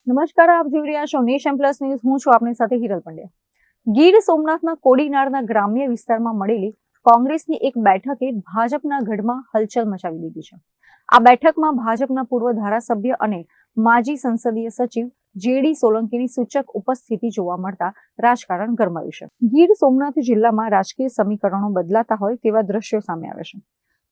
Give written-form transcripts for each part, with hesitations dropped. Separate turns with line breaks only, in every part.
નમસ્કાર, આપ જોઈ રહ્યા છો નેશન પ્લસ ન્યૂઝ. હું છું આપની સાથે હિરલ પંડ્યા. ગીર સોમનાથના કોડીનારના ગ્રામ્ય વિસ્તારમાં મળેલી કોંગ્રેસની એક બેઠકે ભાજપના ગઢમાં હલચલ મચાવી દીધી છે. આ બેઠકમાં ભાજપના પૂર્વ ધારાસભ્ય અને માજી સંસદીય સચિવ જેડી સોલંકીની સૂચક ઉપસ્થિતિ જોવા મળતા રાજકારણ ગરમાયું છે. ગીર સોમનાથ જિલ્લામાં રાજકીય સમીકરણો બદલાતા હોય તેવા દ્રશ્યો સામે આવે છે.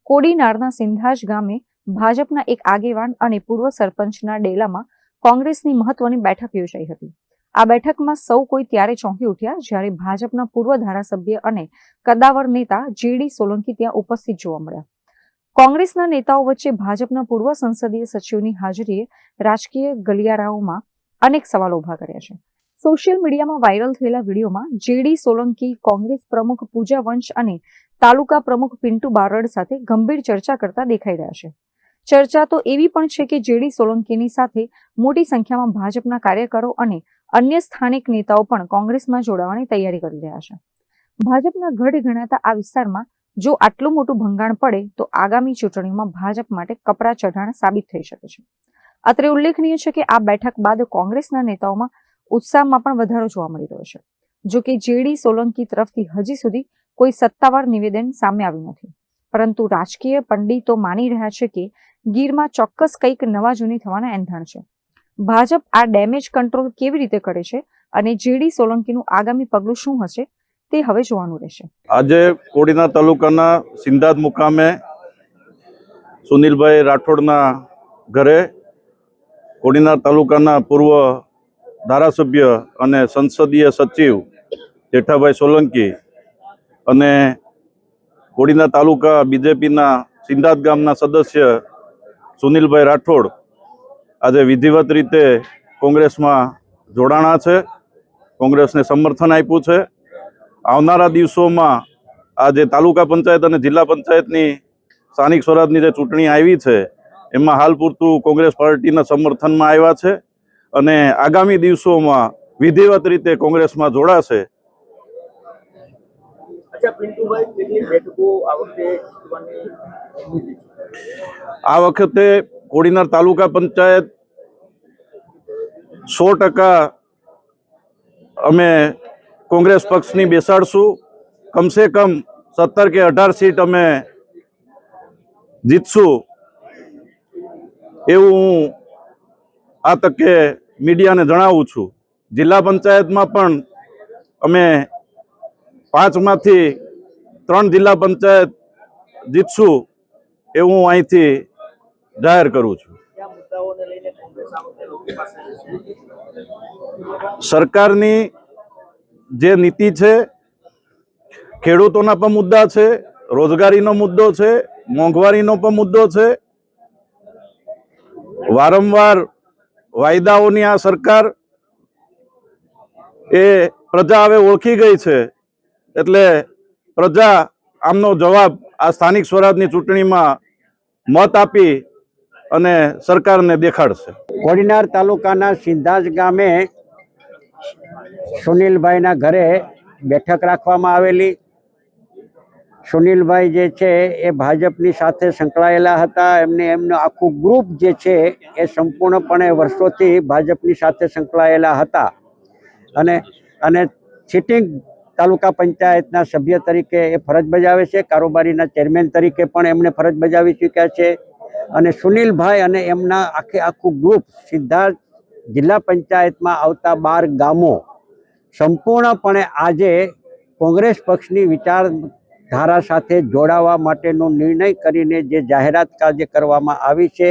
કોડીનારના સિંધાજ ગામે ભાજપના એક આગેવાન અને પૂર્વ સરપંચના ડેલામાં કોંગ્રેસની મહત્વની બેઠક યોજાઈ હતી. આ બેઠકમાં સૌ કોઈ ત્યારે ચોંકી ઉઠ્યા જ્યારે ભાજપના પૂર્વ ધારાસભ્ય અને કદાવર નેતા જેડી સોલંકી ત્યાં ઉપસ્થિત જોવા મળ્યા. કોંગ્રેસના નેતાઓ વચ્ચે ભાજપના પૂર્વ સંસદીય સચિવની હાજરીએ રાજકીય ગલિયારાઓમાં અનેક સવાલો ઉભા કર્યા છે. સોશિયલ મીડિયામાં વાયરલ થયેલા વિડીયોમાં જેડી સોલંકી કોંગ્રેસ પ્રમુખ પૂજા વંશ અને તાલુકા પ્રમુખ પિન્ટુ બારડ સાથે ગંભીર ચર્ચા કરતા દેખાઈ રહ્યા છે. ચર્ચા તો એવી પણ છે કે જેડી સોલંકીની સાથે મોટી સંખ્યામાં ભાજપના કાર્યકરો અને અન્ય સ્થાનિક નેતાઓ પણ કોંગ્રેસમાં જોડાવાની તૈયારી કરી રહ્યા છે. ભાજપના ગઢ ગણાતા આ વિસ્તારમાં જો આટલું મોટું ભંગાણ પડે તો આગામી ચૂંટણીમાં ભાજપ માટે કપરા ચઢાણ સાબિત થઈ શકે છે. અત્રે ઉલ્લેખનીય છે કે આ બેઠક બાદ કોંગ્રેસના નેતાઓમાં ઉત્સાહમાં પણ વધારો જોવા મળી રહ્યો છે. જો કે જેડી સોલંકી તરફથી હજી સુધી કોઈ સત્તાવાર નિવેદન સામે આવ્યું નથી, પરંતુ રાજકીય પંડિતો માની રહ્યા છે કે ગીરમાં ચોક્કસ કંઈક નવા જૂની થવાના એંધાણ છે. ભાજપ આ ડેમેજ કંટ્રોલ કેવી રીતે કરે છે અને જેડી સોલંકીનું આગામી પગલું શું હશે તે હવે જોવાનું રહેશે.
આજે કોડીનાર તાલુકાના સિંધાજ મુકામે સુનિલભાઈ રાઠોડના ઘરે કોડીનાર તાલુકાના પૂર્વ ધારાસભ્ય અને સંસદીય સચિવ જેઠાભાઈ સોલંકી અને કોડીનાર તાલુકા બીજેપીના સિંધાજ ગામના સદસ્ય સુનિલભાઈ રાઠોડ આજે વિધિવત રીતે કોંગ્રેસમાં જોડાણા છે, કોંગ્રેસને સમર્થન આપ્યું છે. આવનારા દિવસોમાં આ જે તાલુકા પંચાયત અને જિલ્લા પંચાયતની સ્થાનિક સ્વરાજની જે ચૂંટણી આવી છે એમાં હાલ પૂરતું કોંગ્રેસ પાર્ટીના સમર્થનમાં આવ્યા છે અને આગામી દિવસોમાં વિધિવત રીતે કોંગ્રેસમાં જોડાશે. આ વખતે કોડીનાર તાલુકા પંચાયત 100% અમે કોંગ્રેસ પક્ષની બેસાડશું. કમસે કમ 17 કે 18 સીટ અમે જીતશું એવું હું આ તકે મીડિયાને જણાવું છું. જિલ્લા પંચાયતમાં પણ અમે 5માંથી 3 જિલ્લા પંચાયત જીતશું એવું હું અહીંથી જાહેર કરું છું. સરકારની જે નીતિ છે, ખેડૂતોના પણ મુદ્દા છે, રોજગારીનો મુદ્દો છે, મોંઘવારીનો પણ મુદ્દો છે. વારંવાર વાયદાઓની આ સરકાર એ પ્રજા હવે ઓળખી ગઈ છે, એટલે પ્રજા આમનો જવાબ આ સ્થાનિક સ્વરાજની ચૂંટણીમાં મત આપી અને સરકારને દેખાડશે.
કોડીનાર તાલુકાના સિંધાજ ગામે સુનિલભાઈના ઘરે બેઠક રાખવામાં આવેલી. સુનિલભાઈ જે છે એ ભાજપની સાથે સંકળાયેલા હતા. એમનું આખું ગ્રુપ જે છે એ સંપૂર્ણપણે વર્ષોથી ભાજપની સાથે સંકળાયેલા હતા અને સિટિંગ તાલુકા પંચાયતના સભ્ય તરીકે એ ફરજ બજાવે છે. કારોબારીના ચેરમેન તરીકે પણ એમણે ફરજ બજાવી ચૂક્યા છે. અને સુનિલભાઈ અને એમના આખું ગ્રુપ સિંધાજ જિલ્લા પંચાયતમાં આવતા 12 ગામો સંપૂર્ણપણે આજે કોંગ્રેસ પક્ષની વિચારધારા સાથે જોડાવા માટેનો નિર્ણય કરીને જે જાહેરાત આજે કરવામાં આવી છે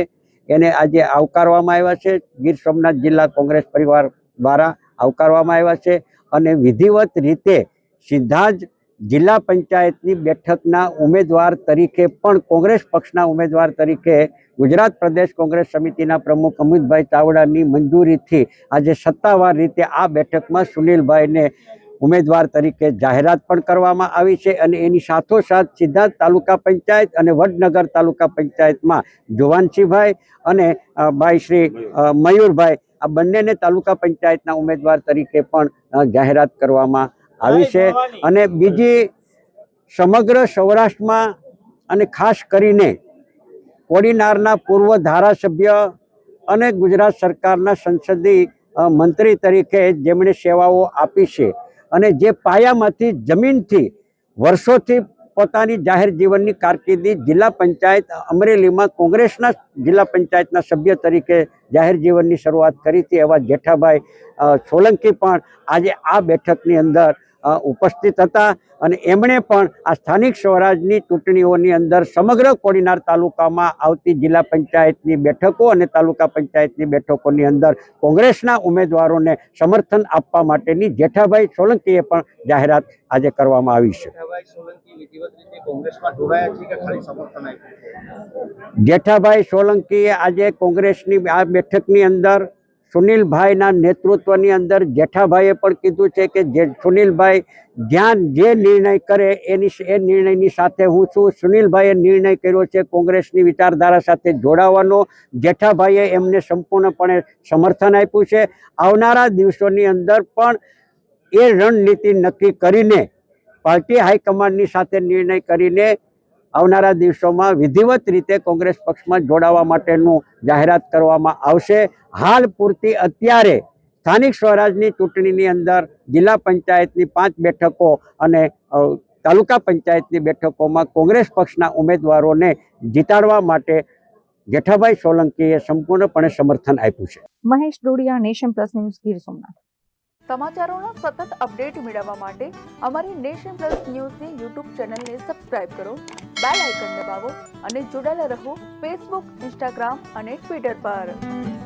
એને આજે આવકારવામાં આવ્યા છે. ગીર સોમનાથ જિલ્લા કોંગ્રેસ પરિવાર દ્વારા આવકારવામાં આવ્યા છે અને વિધિવત રીતે સિંધાજ જિલ્લા પંચાયતની બેઠકના ઉમેદવાર તરીકે પણ કોંગ્રેસ પક્ષના ઉમેદવાર તરીકે ગુજરાત પ્રદેશ કોંગ્રેસ સમિતિના પ્રમુખ અમિતભાઈ ચાવડાની મંજૂરીથી આજે સત્તાવાર રીતે આ બેઠકમાં સુનિલભાઈને ઉમેદવાર તરીકે જાહેરાત પણ કરવામાં આવી છે. અને એની સાથોસાથ સિંધાજ તાલુકા પંચાયત અને વડનગર તાલુકા પંચાયતમાં જુવાનસિંહભાઈ અને ભાઈ શ્રી મયુરભાઈ આ બંનેને તાલુકા પંચાયતના ઉમેદવાર તરીકે પણ જાહેરાત કરવામાં આવી છે. અને બીજી સમગ્ર સૌરાષ્ટ્રમાં અને ખાસ કરીને કોડીનારના પૂર્વ ધારાસભ્ય અને ગુજરાત સરકારના સંસદીય મંત્રી તરીકે જેમણે સેવાઓ આપી છે અને જે પાયામાંથી જમીનથી વર્ષોથી પોતાની જાહેર જીવનની કારકિર્દી જિલ્લા પંચાયત અમરેલીમાં કોંગ્રેસના જિલ્લા પંચાયતના સભ્ય તરીકે જાહેર જીવનની શરૂઆત કરી હતી એવા જેઠાભાઈ સોલંકી પણ આજે આ બેઠકની અંદર ઉપસ્થિત હતા અને એમણે પણ આ સ્થાનિક સ્વરાજની ચૂંટણીઓની અંદર સમગ્ર કોડીનાર તાલુકામાં આવતી જિલ્લા પંચાયતની બેઠકો અને તાલુકા પંચાયતની બેઠકોની અંદર કોંગ્રેસના ઉમેદવારોને સમર્થન આપવા માટેની જેઠાભાઈ સોલંકીએ પણ જાહેરાત આજે કરવામાં આવી છે. જેઠાભાઈ સોલંકીએ આજે કોંગ્રેસની આ બેઠકની અંદર સુનિલભાઈના નેતૃત્વની અંદર જેઠાભાઈએ પણ કીધું છે કે જે સુનિલભાઈ જ્યાં જે નિર્ણય કરે એ નિર્ણયની સાથે હું છું. સુનિલભાઈએ નિર્ણય કર્યો છે કોંગ્રેસની વિચારધારા સાથે જોડાવાનો. જેઠાભાઈએ એમને સંપૂર્ણપણે સમર્થન આપ્યું છે. આવનારા દિવસોની અંદર પણ એ રણનીતિ નક્કી કરીને પાર્ટી હાઈકમાન્ડની સાથે નિર્ણય કરીને આવનારા દિવસોમાં વિધિવત રીતે કોંગ્રેસ પક્ષમાં જોડાવા માટેનું જાહેરાત કરવામાં આવશે. હાલ પૂરતી અત્યારે સ્થાનિક સ્વરાજની ચૂંટણીની અંદર જિલ્લા પંચાયતની 5 બેઠકો અને તાલુકા પંચાયતની બેઠકોમાં કોંગ્રેસ પક્ષના ઉમેદવારોને જીતાડવા માટે જેઠાભાઈ સોલંકીએ સંપૂર્ણપણે સમર્થન આપ્યું છે.
Mahesh Dodiya, nation plus news, Gir Somnath.
સમાચારોના સતત અપડેટ મેળવવા માટે અમારી નેશન પ્લસ ન્યૂઝની યુટ્યુબ ચેનલને સબસ્ક્રાઇબ કરો, બેલ આઇકન દબાવો અને જોડાયેલા રહો ફેસબુક, ઇન્સ્ટાગ્રામ અને ટ્વિટર પર.